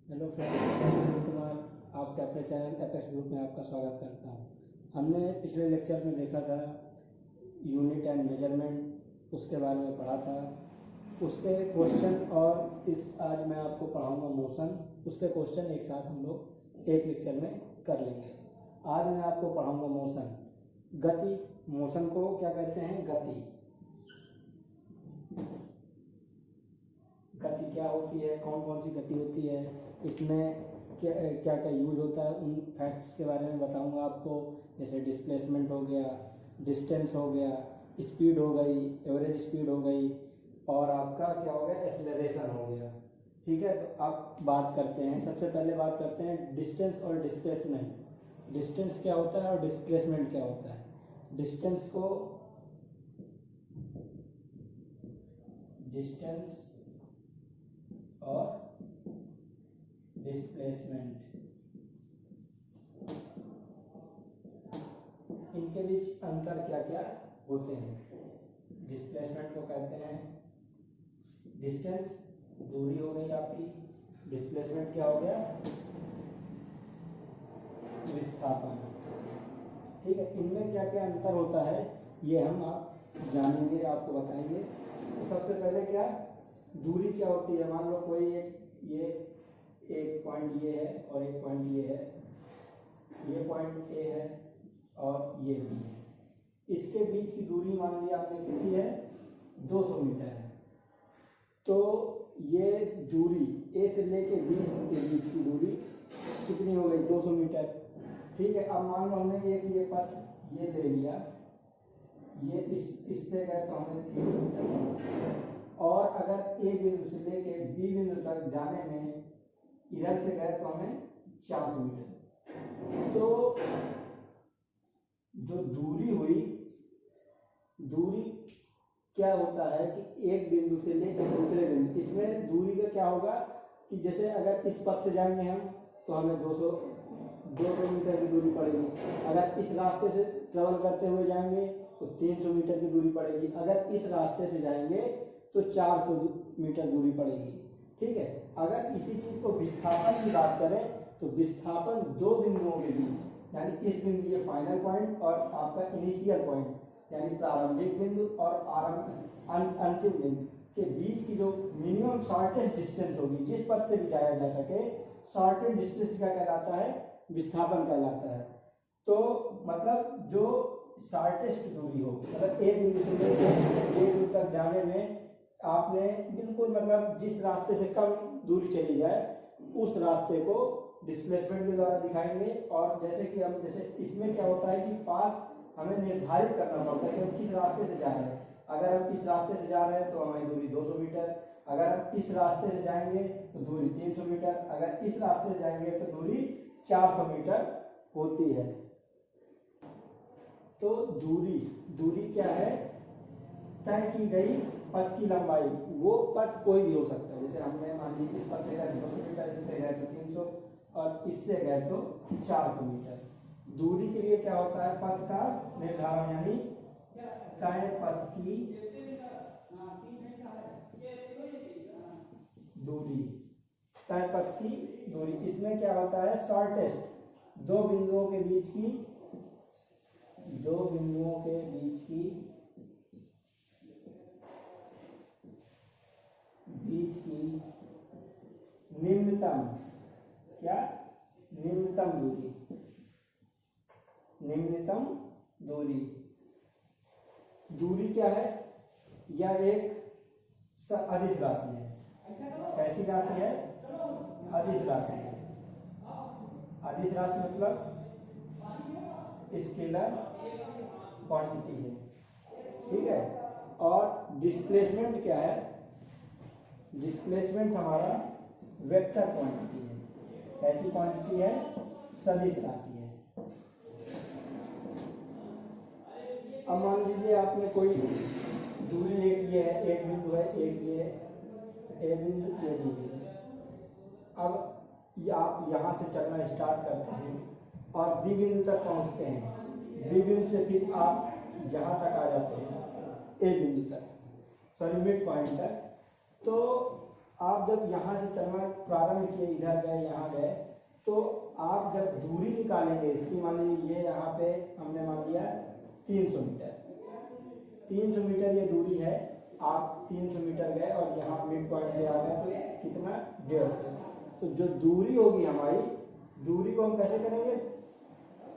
Hello friends, मैं सुशील कुमार आपके अपने चैनल एपेक्स ग्रुप में आपका स्वागत करता हूं। हमने पिछले लेक्चर में देखा था यूनिट एंड मेजरमेंट, उसके बारे में पढ़ा था। उसके क्वेश्चन और आज मैं आपको पढ़ाऊंगा मोशन। उसके क्वेश्चन एक साथ हम लोग एक लेक्चर में कर लेंगे। आज मैं आपको पढ़ाऊंगा मोशन, गति। मोशन को क्या कहते हैं? गति। गति क्या होती है, कौन कौन सी गति होती है, इसमें क्या क्या क्या यूज होता है, उन फैक्ट्स के बारे में बताऊंगा आपको। जैसे डिस्प्लेसमेंट हो गया, डिस्टेंस हो गया, स्पीड हो गई, एवरेज स्पीड हो गई, और आपका क्या हो गया, एक्सेलरेशन हो गया। ठीक है, तो आप बात करते हैं। सबसे पहले बात करते हैं डिस्टेंस और डिस्प्लेसमेंट। डिस्टेंस क्या होता है और डिस्प्लेसमेंट क्या होता है। डिस्टेंस को डिस्टेंस और डिस्प्लेसमेंट, इनके बीच अंतर क्या क्या होते हैं। डिस्प्लेसमेंट को कहते हैं डिस्टेंस, दूरी हो गई आपकी। डिस्प्लेसमेंट क्या हो गया? विस्थापन। ठीक है, इनमें क्या क्या अंतर होता है ये हम आप जानेंगे, आपको बताएंगे। तो सबसे पहले क्या, दूरी क्या होती है। मान लो कोई एक पॉइंट ये है और एक पॉइंट ये है। ये पॉइंट ए है और ये बी है। इसके बीच की दूरी मान लिया आपने कितनी है, 200 मीटर है। तो ये दूरी ए से लेके बी के बीच की दूरी कितनी हो गई, 200 मीटर। ठीक है, अब मान लो हमने ये पथ ये ले लिया, ये इससे गए तो हमें 300 मीटर, और अगर ए बिंदु से लेके बी बिंदु तक जाने में इधर से गए तो हमें 400 मीटर। तो जो दूरी हुई, दूरी क्या होता है कि एक बिंदु से लेकर दूसरे बिंदु, इसमें दूरी का क्या होगा कि जैसे अगर इस पथ से जाएंगे हम तो हमें 200 मीटर की दूरी पड़ेगी। अगर इस रास्ते से ट्रेवल करते हुए जाएंगे तो 300 मीटर की दूरी पड़ेगी। अगर इस रास्ते से जाएंगे तो 400 मीटर दूरी पड़ेगी। ठीक है, अगर इसी चीज को विस्थापन की बात करें तो विस्थापन दो बिंदुओं के बीच, यानी इस बिंदु ये फाइनल पॉइंट और आपका इनिशियल पॉइंट यानी प्रारंभिक बिंदु और अंतिम बिंदु के बीच की जो मिनिमम शॉर्टेस्ट डिस्टेंस होगी, जिस पथ से भी जाया जा सके, शॉर्टेस्ट डिस्टेंस क्या कहलाता है, विस्थापन कहलाता है। तो मतलब जो शॉर्टेस्ट दूरी हो, मतलब एक बिंदु से लेकर एक बिंदु तक जाने में आपने बिल्कुल मतलब जिस रास्ते से कम दूरी चली जाए उस रास्ते को डिस्प्लेसमेंट के द्वारा दिखाएंगे। और जैसे कि हम जैसे इसमें क्या होता है कि पाथ हमें निर्धारित करना पड़ता है कि हम किस रास्ते से जा रहे हैं। अगर हम इस रास्ते से जा रहे हैं तो हमारी दूरी 200 मीटर, अगर हम इस रास्ते से जाएंगे तो दूरी 300 मीटर, अगर इस रास्ते से जाएंगे तो दूरी 400 मीटर होती है। तो दूरी क्या है, तय की गई पथ की लंबाई। वो पथ कोई भी हो सकता है, जैसे हमने मान लीजिए इस पथ से गए 200 मीटर, इससे गए तो 300 और इससे गए तो 400 मीटर। दूरी के लिए क्या होता है, पथ का निर्धारण, यानी तय पथ की दूरी, तय पथ की दूरी। इसमें क्या होता है, शॉर्टेस्ट दो बिंदुओं के बीच की निम्नतम, क्या, निम्नतम दूरी। दूरी क्या है, यह एक अदिश राशि है। कैसी राशि है, अदिश राशि है। अदिश राशि मतलब स्केलर क्वांटिटी है। ठीक है, और डिस्प्लेसमेंट क्या है, डिस्प्लेसमेंट हमारा वेक्टर क्वांटिटी है। ऐसी क्वांटिटी है, सदिश राशि है। अब मान लीजिए आपने कोई दूरी एक ये है, एक बिंदु है, एक ये ए बिंदु ये बी बिंदु। अब आप यहाँ से चलना स्टार्ट करते हैं और बी बिंदु तक पहुँचते हैं। बी बिंदु से फिर आप यहाँ तक आ जाते हैं, ए बिंदु तक, सॉरी मिड पॉइंट तक। तो आप जब यहाँ से चलना प्रारंभ किए, इधर गए यहाँ गए, तो आप जब दूरी निकालेंगे इसकी, मान लीजिए ये यहाँ पे हमने मान लिया 300 मीटर, 300 मीटर ये दूरी है, आप 300 मीटर गए और यहाँ मिड पॉइंट पे आ गए तो कितना 150। तो जो दूरी होगी हमारी, दूरी को हम कैसे करेंगे,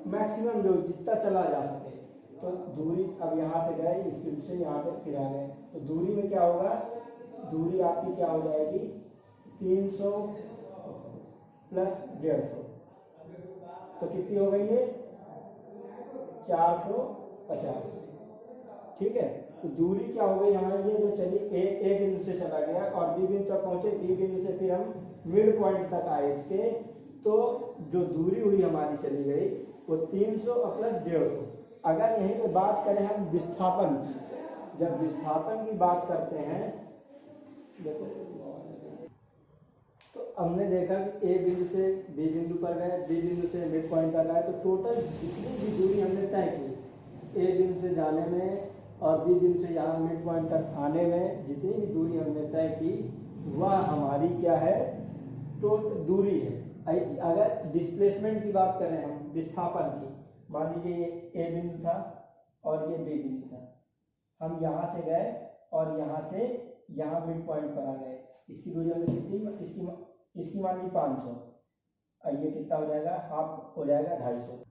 मैक्सिमम जो जितना चला जा सके। तो दूरी अब यहाँ से गए इस बिंदु से यहाँ पे फिर आ गए, तो दूरी में क्या होगा, दूरी आपकी क्या हो जाएगी 300 प्लस 150, तो कितनी हो गई ये 450। ठीक है, तो दूरी क्या हो गई हमारी, ये जो चली ए बिंदु से चला गया और बी बिंदु तक पहुंचे, बी बिंदु से फिर हम मिड पॉइंट तक आए इसके, तो जो दूरी हुई हमारी चली गई वो 300 प्लस 150। अगर यहीं पे बात करें हम विस्थापन की, जब विस्थापन की बात करते हैं, देखो तो हमने देखा कि ए बिंदु से बी बिंदु पर गए, बी बिंदु से मिड पॉइंट तक आए, तो टोटल जितनी भी दूरी हमने तय की ए बिंदु से जाने में और बी बिंदु से यहाँ मिड पॉइंट तक आने में, जितनी भी दूरी हमने तय की वह हमारी क्या है, तो दूरी है। अगर डिस्प्लेसमेंट की बात करें हम, विस्थापन की, मान लीजिए ये ए बिंदु था और ये बी बिंदु था, हम यहाँ से गए और यहाँ से यहाँ मिड पॉइंट पर आ गए, इसकी दूरी हमने कितनी, इसकी मान ली 500, और ये कितना हो जाएगा, हाफ हो जाएगा 250।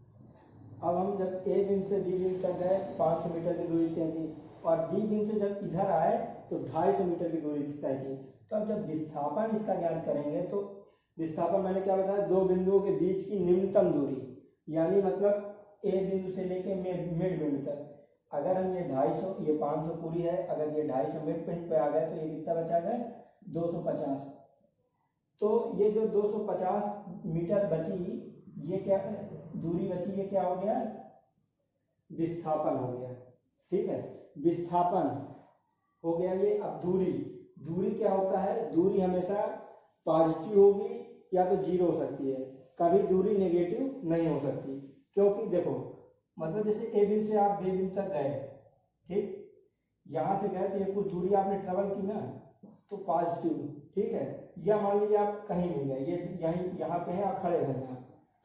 अब हम जब ए बिंदु से बी बिंदु तक गए 500 मीटर की दूरी तय की, और बी बिंदु से जब इधर आए तो 250 मीटर की दूरी तय की। तो अब जब विस्थापन इसका ज्ञात करेंगे, तो विस्थापन मैंने क्या बताया, दो बिंदुओं के बीच की न्यूनतम दूरी, यानी मतलब ए बिंदु से लेके मिड बिंदु तक। अगर हम ये 250, ये 500 पूरी है, अगर ये 250 मिड पॉइंट पे आ गए तो ये कितना बचा गया 250। तो ये जो 250 मीटर बची, ये क्या दूरी बची, ये क्या हो गया, विस्थापन हो गया। ठीक है, विस्थापन हो गया ये। अब दूरी, दूरी क्या होता है, दूरी हमेशा पॉजिटिव होगी या तो जीरो हो सकती है, कभी दूरी नेगेटिव नहीं हो सकती। क्योंकि देखो मतलब जैसे ए बिंदु से आप बी बिंदु तक गए, ठीक, यहाँ से गए तो ये कुछ दूरी आपने ट्रेवल की ना, तो पॉजिटिव, ठीक है। या मान लीजिए आप कहीं नहीं गए, ये यहीं यहाँ पे है, आप खड़े हैं यहाँ,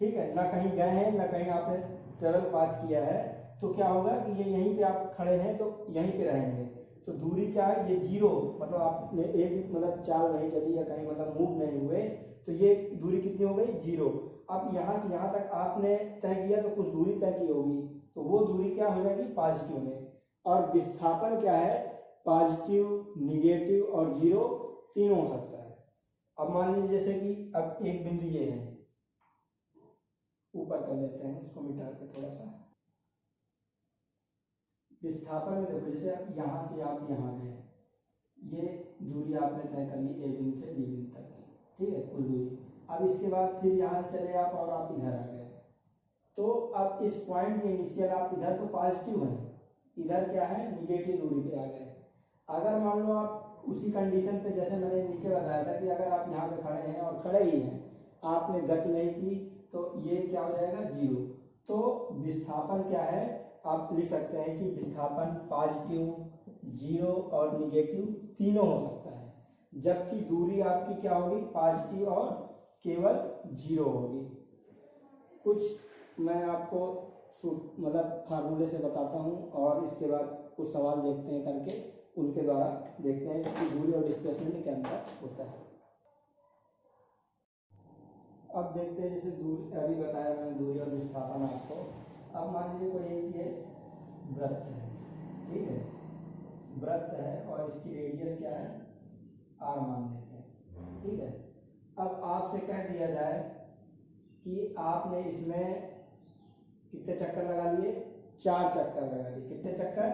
ठीक है, ना कहीं गए हैं ना कहीं आपने ट्रेवल पास किया है, तो क्या होगा कि ये यहीं पे आप खड़े हैं तो यहीं पे रहेंगे। तो दूरी क्या है, ये जीरो, मतलब आपने एक मतलब चाल नहीं चली या कहीं मतलब मूव नहीं हुए, तो ये दूरी कितनी हो गई, जीरो। अब यहाँ से यहाँ तक आपने तय किया तो कुछ दूरी तय की होगी, तो वो दूरी क्या हो जाएगी, पॉजिटिव में। और विस्थापन क्या है, पॉजिटिव, निगेटिव और जीरो तीनों हो सकता है। अब मान लीजिए जैसे कि अब एक बिंदु ये है, ऊपर कर लेते हैं इसको मिटा के थोड़ा सा। विस्थापन में देखो, जैसे आप यहाँ से आप यहाँ गए, ये दूरी आपने तय कर ली ए बिंदु से बी बिंदु तक, ठीक है, कुछ दूरी। अब इसके बाद फिर यहाँ से चले आप और आप इधर आ गए, तो अब इस पॉइंट के इनिशियल आप इधर तो पॉजिटिव है, इधर क्या है, निगेटिव दूरी पे आ गए। अगर मान लो आप उसी कंडीशन पे, जैसे मैंने नीचे बताया था कि अगर आप यहाँ पे खड़े हैं और खड़े ही हैं, आपने गति नहीं की, तो ये क्या हो जाएगा, जीरो। तो विस्थापन क्या है, आप लिख सकते हैं कि विस्थापन पॉजिटिव, जीरो और निगेटिव तीनों हो सकता है, जबकि दूरी आपकी क्या होगी, पॉजिटिव और केवल जीरो होगी। कुछ मैं आपको मतलब फार्मूले से बताता हूँ और इसके बाद कुछ सवाल देखते हैं करके, उनके द्वारा देखते हैं कि दूरी और डिस्प्लेसमेंट के अंदर होता है। अब देखते हैं, जैसे दूरी अभी बताया मैंने, दूरी और विस्थापन आपको। अब मान लीजिए कोई एक ये वृत्त है, ठीक है, वृत्त है और इसकी रेडियस क्या है, आर मान लेते हैं, ठीक है। अब आपसे कह दिया जाए कि आपने इसमें कितने चक्कर लगा लिए, 4 चक्कर लगा लिए। कितने चक्कर,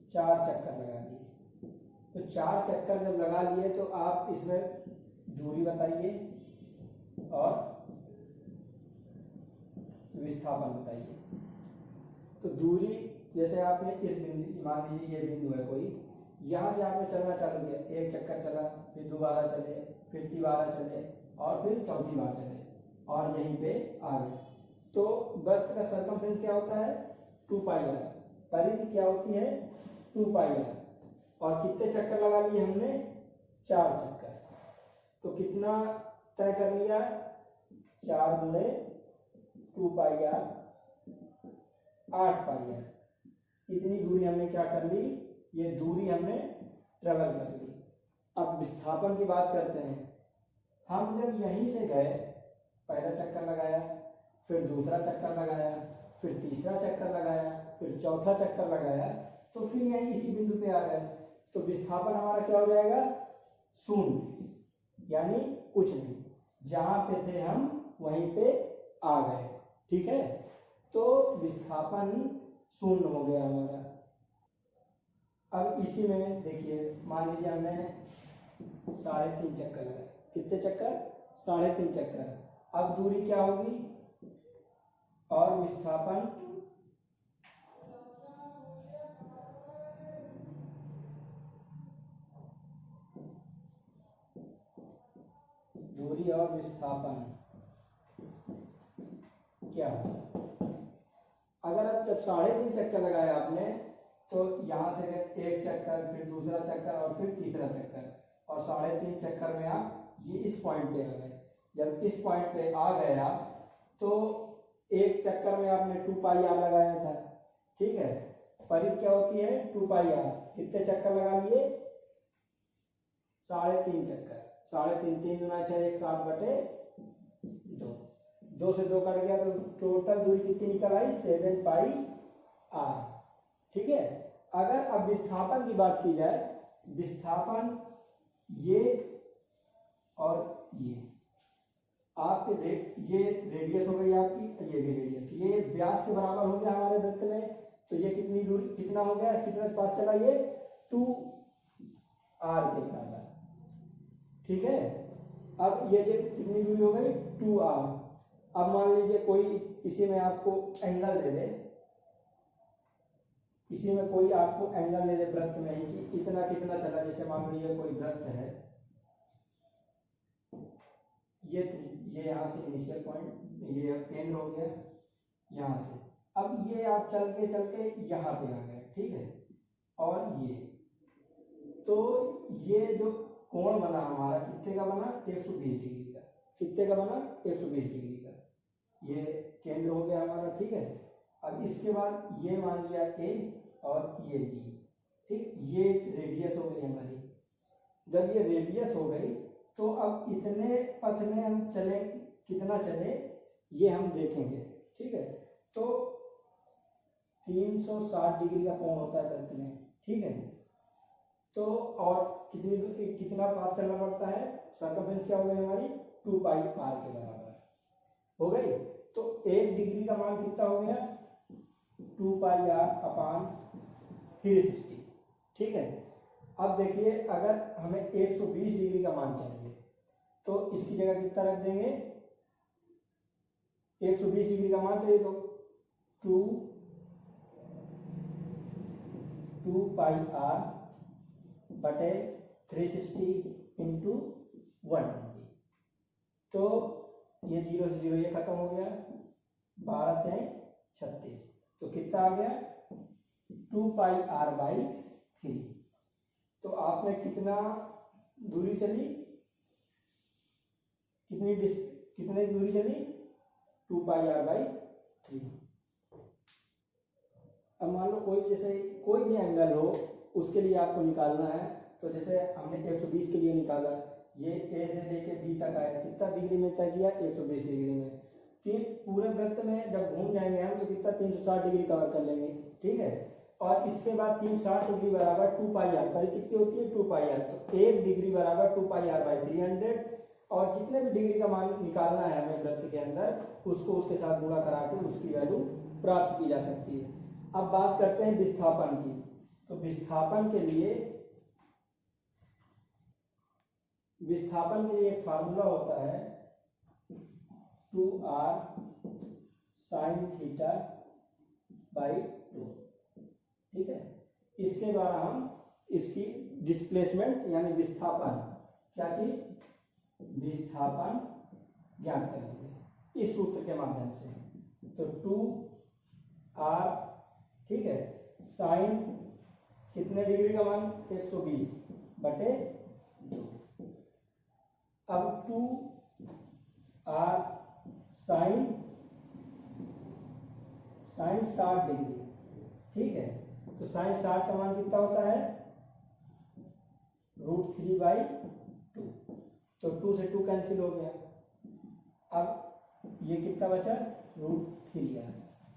4 चक्कर लगा लिए। तो 4 चक्कर जब लगा लिए तो आप इसमें दूरी बताइए और विस्थापन बताइए। तो दूरी, जैसे आपने इस बिंदु, मान लीजिए ये बिंदु है कोई, यहाँ से आपने चलना चालू किया, एक चक्कर चला, फिर दोबारा चले, फिर तीबारा चले और फिर चौथी बार चले और यहीं पे आ गए। तो वृत्त का सरकमफ्रेंस क्या होता है, 2 पाई आर। परिधि क्या होती है, 2 पाई आर। और कितने चक्कर लगा लिए हमने, 4 चक्कर। तो कितना तय कर लिया, 4 गुणे 2 पाई आर, 8 पाई आर। इतनी दूरी हमने क्या कर ली, ये दूरी हमने ट्रेवल कर ली। अब विस्थापन की बात करते हैं। हम जब यहीं से गए, पहला चक्कर लगाया, फिर दूसरा चक्कर लगाया, फिर तीसरा चक्कर लगाया, फिर चौथा चक्कर लगाया, तो फिर यहीं इसी बिंदु पे आ गए, तो विस्थापन हमारा क्या हो जाएगा, शून्य, यानी कुछ नहीं। जहां पे थे हम वहीं पे आ गए। ठीक है, तो विस्थापन शून्य हो गया हमारा। अब इसी में देखिए, मान लीजिए हमने 3.5 चक्कर लगाए। कितने चक्कर, 3.5 चक्कर। अब दूरी क्या होगी, और विस्थापन दूरी और विस्थापन क्या होगा। अगर आप जब 3.5 चक्कर लगाया आपने, तो यहाँ से एक चक्कर, फिर दूसरा चक्कर और फिर तीसरा चक्कर, और 3.5 चक्कर में आप ये इस पॉइंट पे आ गए। जब इस पॉइंट पे आ गए आप, तो एक चक्कर में आपने 2 पाई आर लगाया था। ठीक है, परिधि क्या होती है, 2 पाई आर। कितने चक्कर लगा लिए, 3.5 चक्कर। 3.5, 3 गुना 6, 1 7 बटे 2। 2 से 2 कट गया, तो टोटल दूरी कितनी निकल आई, 7 पाई आर। ठीक है, अगर अब विस्थापन की बात की जाए, विस्थापन ये और ये आपके ये रेडियस हो गई आपकी, ये भी रेडियस, ये व्यास के बराबर हो गया हमारे वृत्त में। तो ये कितनी दूरी, कितना हो गया, कितना पास चला, ये 2 आर के बराबर। ठीक है, अब ये कितनी दूरी हो गई, 2 आर। अब मान लीजिए कोई इसी में आपको एंगल दे दे, इसी में कोई आपको एंगल दे दे वृत्त में ही कि इतना कितना चला। जैसे मान लीजिए कोई वृत्त है, ये यहाँ से इनिशियल पॉइंट, ये केंद्र हो गया यहाँ से। अब ये आप चल के यहाँ पे आ गए। ठीक है, और ये तो ये जो कोण बना हमारा, कितने का बना, 120 डिग्री का। कितने का बना, 120 डिग्री का। ये केंद्र हो गया हमारा। ठीक है, अब इसके बाद ये मान लिया ए और ये बी। ठीक, ये रेडियस हो गई हमारी। जब ये रेडियस हो गई, तो अब इतने पथ में हम चले, कितना चले ये हम देखेंगे। ठीक है, तो 360 डिग्री का कोण होता है वृत्त में। ठीक है, तो और कितना पाथ चलना पड़ता है, सर्कमफ्रेंस क्या हो गई हमारी, 2 पाई आर के बराबर हो गई। तो 1 डिग्री का मान कितना हो गया, 2 पाई आर अपान 360। ठीक है, अब देखिए, अगर हमें 120 डिग्री का मान चाहिए, तो इसकी जगह कितना रख देंगे, 120 डिग्री का मान चाहिए, तो 2 पाई आर बटे 360 इंटू 120। तो ये 0 से 0 ये खत्म हो गया, 12 3 36। तो कितना आ गया, 2 पाई आर बाई 3। तो आपने कितना दूरी चली, कितनी दूरी चली, 2 पाई आर बाई 3। अब मान लो जैसे कोई भी एंगल हो, उसके लिए आपको निकालना है। तो जैसे हमने 120 के लिए निकाला, ये ए से लेके बी तक आया, कितना डिग्री में तय किया, 120 डिग्री में। पूरे वृत्त में जब घूम जाएंगे हम, तो कितना 360 डिग्री कवर कर लेंगे। ठीक है, और इसके बाद 360 डिग्री बराबर 2 पाई आर, परिधि कितनी होती है, 2 पाई आर। तो 1 डिग्री बराबर 2 पाई आर बाई 300, और जितने भी डिग्री का मान निकालना है हमें वृत्त के अंदर, उसको उसके साथ गुणा करा के उसकी वैल्यू प्राप्त की जा सकती है। अब बात करते हैं विस्थापन की। तो विस्थापन के लिए एक फार्मूला होता है, 2r sin थीटा बाई 2। ठीक है, इसके द्वारा हम इसकी डिस्प्लेसमेंट यानी विस्थापन, क्या चीज, विस्थापन ज्ञात करेंगे इस सूत्र के माध्यम से। तो 2r, ठीक है, साइन कितने डिग्री का मान, 120 बटे 2। अब 2 आर साइन 60 डिग्री, ठीक है। तो साइन 60 का मान कितना होता है, √3/2। तो 2 से 2 कैंसिल हो गया। अब ये कितना बचा, √3r।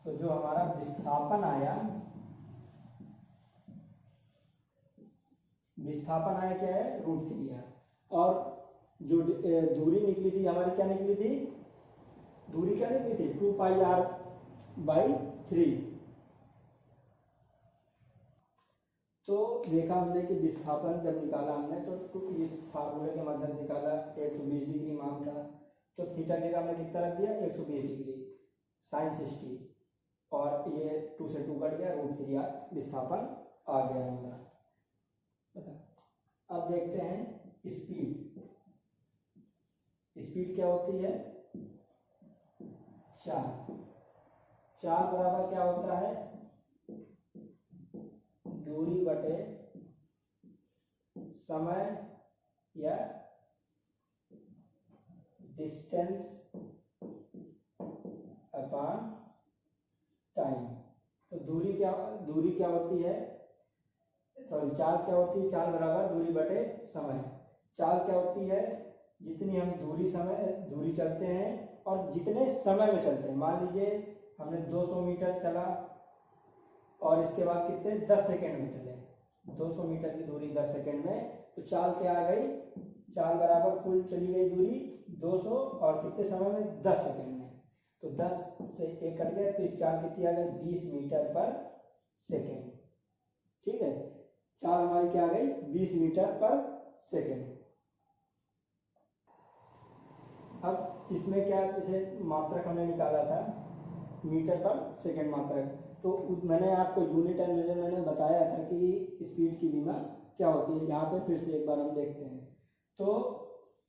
तो जो हमारा विस्थापन आया क्या है, √3r। और जो दूरी निकली थी हमारी, क्या निकली थी, दूरी क्या निकली थी, 2πr/3। तो देखा हमने कि विस्थापन जब निकाला हमने तो इस फार्मूले के मदद निकाला, 120 डिग्री मान था। तो थीटा की जगह हमने कितना रख दिया, 120 डिग्री साइन 60, और ये 2 से 2 कट गया, √3r विस्थापन आ गया हमारा। अब देखते हैं स्पीड। स्पीड क्या होती है, चाल बराबर क्या होता है, दूरी बटे समय या डिस्टेंस अपॉन टाइम। तो दूरी क्या होती है, सॉरी चाल क्या होती है, चाल बराबर दूरी बटे समय। चाल क्या होती है, जितनी हम दूरी चलते हैं और जितने समय में चलते हैं। मान लीजिए हमने 200 मीटर चला और इसके बाद कितने 10 सेकेंड में चले, 200 मीटर की दूरी 10 सेकेंड में, तो चाल क्या आ गई, चाल बराबर कुल चली गई दूरी 200 और कितने समय में, 10 सेकेंड में। तो 10 से 1 कट गया, तो इस चाल कितनी आ गई, 20 मीटर पर सेकेंड, ठीक है। चाल हमारी क्या आ गई, 20 मीटर पर सेकेंड। अब इसमें क्या, इसे मात्रक हमने निकाला था, मीटर पर सेकेंड मात्रक। तो मैंने आपको यूनिट एंड मेजरमेंट में बताया था कि स्पीड की विमा क्या होती है। यहाँ पे फिर से एक बार हम देखते हैं। तो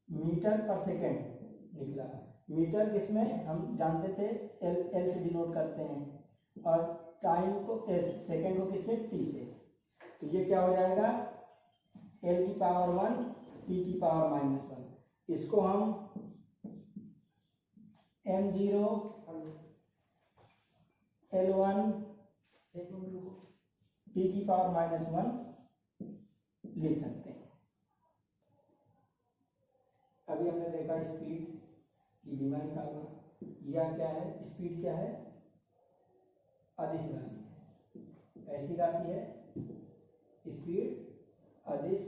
मीटर पर सेकेंड निकला। मीटर किसमें हम जानते थे, एल से डिनोट करते हैं, और टाइम को एस, सेकेंड को किससे, टी से। तो ये क्या हो जाएगा, एल की पावर 1 टी की पावर -1। इसको हम m0 L1 टी की पावर -1 लिख सकते हैं। अभी हमने देखा स्पीड की विमा निकालना। यह क्या है, स्पीड क्या है, अदिश राशि है। ऐसी राशि है स्पीड अदिश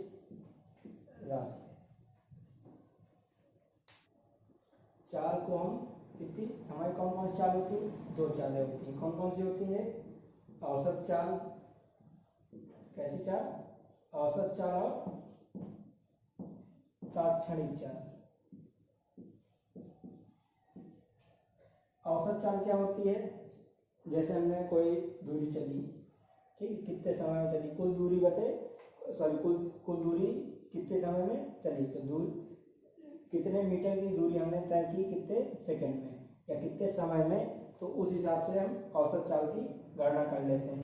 राशि। चाल को हम कितनी, हमारी कौन कौन सी चाल होती है, 2 चालें होती हैं। कौन कौन सी होती है, औसत चाल, कैसी चाल, औसत चाल और तात्क्षणिक चाल। औसत चाल क्या होती है, जैसे हमने कोई दूरी चली, ठीक, कितने समय में चली, कुल दूरी बटे, सॉरी कुल दूरी कितने समय में चली। तो कितने मीटर की दूरी हमने तय की, कितने सेकंड में या कितने समय में, तो उस हिसाब से हम औसत चाल की गणना कर लेते हैं।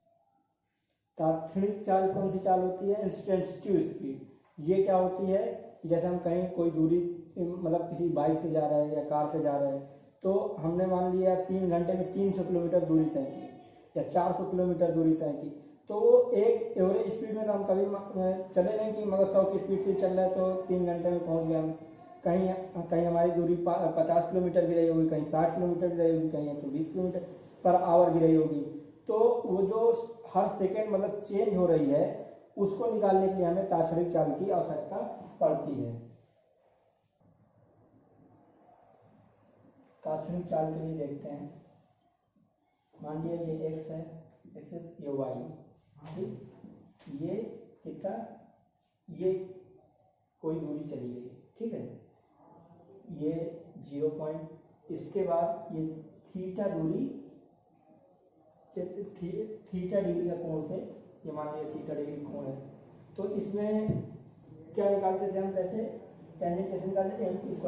तात्क्षणिक चाल कौन सी चाल होती है, इंस्टेंटेनियस स्पीड। ये क्या होती है, जैसे हम कहीं कोई दूरी, मतलब किसी बाइक से जा रहे हैं या कार से जा रहे हैं, तो हमने मान लिया 3 घंटे में 300 किलोमीटर दूरी तय की या 400 किलोमीटर दूरी तय की। तो वो एक एवरेज स्पीड में तो हम कभी चले नहीं कि मतलब 100 की स्पीड से चल रहे हैं तो 3 घंटे में पहुंच गए हम। कहीं हमारी दूरी 50 किलोमीटर भी रही होगी, कहीं 60 किलोमीटर भी रही होगी, कहीं 120 किलोमीटर पर आवर भी रही होगी। तो वो जो हर सेकेंड मतलब चेंज हो रही है, उसको निकालने के लिए हमें तात्क्षणिक चाल की आवश्यकता पड़ती है। तात्क्षणिक चाल के लिए देखते हैं, मान लिया ये x है, x ये y, ठीक, ये कितना, ये कोई दूरी चली गई, ठीक है, ये 0 पॉइंट, इसके बाद ये थीटा दूरी, थीटा डिग्री का कोण से, ये मान लिया थीटा डिग्री कोण है। तो इसमें क्या निकालते थे हम, कैसे टेंजेंट कैसे निकालते थे, m =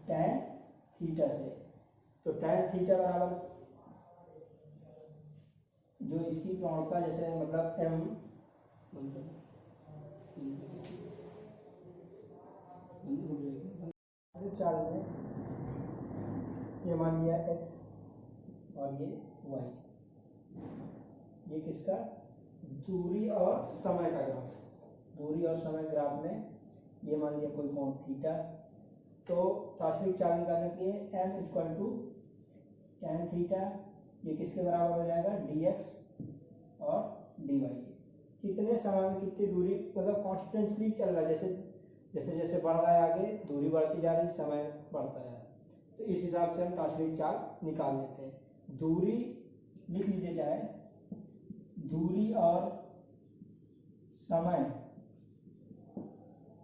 tan थीटा से। तो tan थीटा बराबर जो इसकी प्रवणता, जैसे मतलब m तात्क्षणिक चाल में ये मान लिया x और ये y, ये किसका दूरी और समय का ग्राफ, दूरी और समय ग्राफ में ये मान लिया कोई कोण थीटा। तो तात्क्षणिक चाल निकालने के लिए m equal to tan theta, ये किसके बराबर हो जाएगा dx और dy के। कितने समय में कितनी दूरी, मतलब कॉन्स्टेंटली चल रहा है, जैसे जैसे जैसे बढ़ रहा है आगे दूरी बढ़ती जा रही, समय बढ़ता है, तो इस हिसाब से हम तात्क्षणिक चाल निकाल लेते हैं। दूरी लिख लीजिए, चाहे दूरी और समय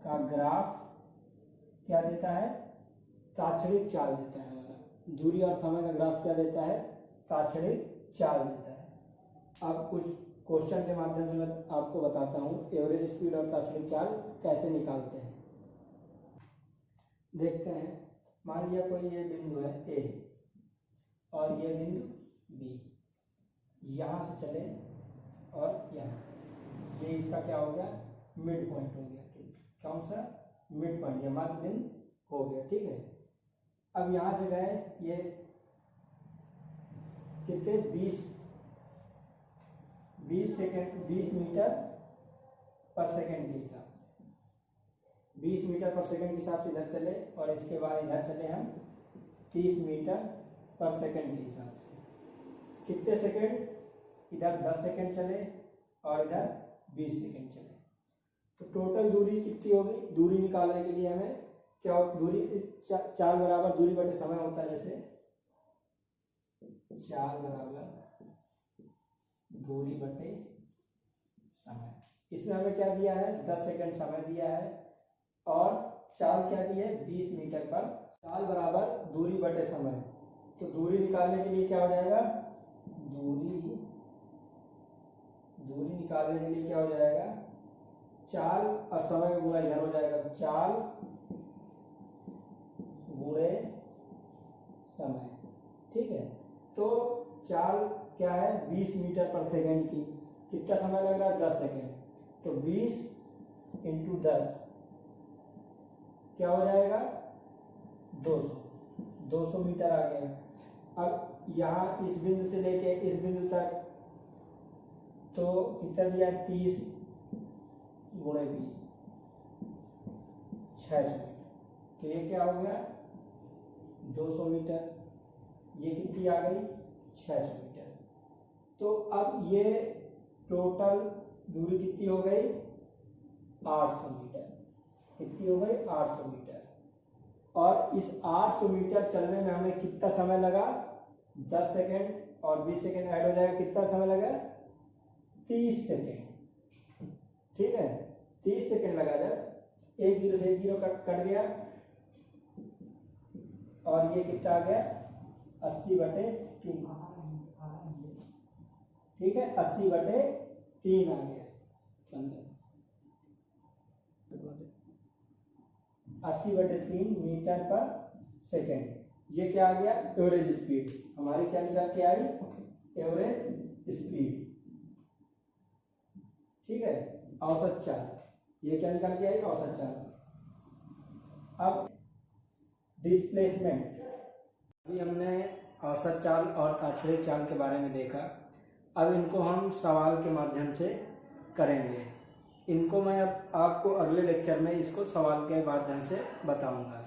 का ग्राफ क्या देता है, तात्क्षणिक चाल देता है हमारा। दूरी और समय का ग्राफ क्या देता है, तात्क्षणिक चाल देता है। अब कुछ क्वेश्चन के माध्यम से मैं आपको बताता हूँ एवरेज स्पीड और तात्क्षणिक चाल कैसे निकालते हैं। देखते हैं, मान लिया कोई ये बिंदु है A और ये बिंदु B, यहाँ से चले और यहाँ, ये इसका क्या हो गया, मिड पॉइंट हो गया। कौन सा, मिड पॉइंट या मध्य बिंदु हो गया, ठीक है। अब यहाँ से गए ये कितने 20 सेकेंड 20 मीटर पर सेकेंड के हिसाब से, 20 मीटर पर सेकेंड के हिसाब से इधर चले और इसके बाद इधर चले हम 30 मीटर पर सेकेंड के हिसाब से। कितने सेकेंड, इधर 10 सेकेंड चले और इधर 20 सेकेंड चले, तो टोटल दूरी कितनी होगी। दूरी निकालने के लिए हमें क्या हो, दूरी चाल बराबर दूरी बटे समय होता है, जैसे चाल बराबर दूरी बटे समय। इसमें हमें क्या दिया है, 10 सेकंड समय दिया है और चाल क्या दी है 20 मीटर पर। चाल बराबर दूरी बटे समय, तो दूरी निकालने के लिए क्या हो जाएगा, दूरी निकालने के लिए क्या हो जाएगा, चाल और समय का गुणा इधर हो जाएगा, तो चाल गुणे समय, ठीक है। तो चाल क्या है 20 मीटर पर सेकेंड की, कितना समय लग रहा है 10 सेकेंड, तो 20 इंटू 10 क्या हो जाएगा 200 मीटर आ गया। अब यहाँ इस बिंदु से लेके इस बिंदु तक तो कितना दिया 30 गुणे 20 600, तो ये क्या हो गया 200 मीटर, ये कितनी आ गई 600 मीटर। तो अब ये टोटल दूरी कितनी हो गई 800 मीटर, कितनी हो गई 800 मीटर। और इस 800 मीटर चलने में हमें कितना समय लगा, 10 सेकेंड और 20 सेकेंड ऐड हो जाएगा, कितना समय लगा 30 सेकेंड, ठीक है 30 सेकेंड लगा। जब एक जीरो से एक जीरो कट गया और ये कितना आ गया 80/3, ठीक है 80/3 आ गया, 80/3 मीटर पर सेकेंड। ये क्या आ गया एवरेज स्पीड, हमारी क्या निकल के आई एवरेज स्पीड, ठीक है। औसत चाल, ये क्या निकल के आई औसत चाल। अब डिस्प्लेसमेंट, अभी हमने औसत चाल और तात्क्षणिक चाल के बारे में देखा। अब इनको हम सवाल के माध्यम से करेंगे। इनको मैं अब आपको अगले लेक्चर में इसको सवाल के माध्यम से बताऊंगा।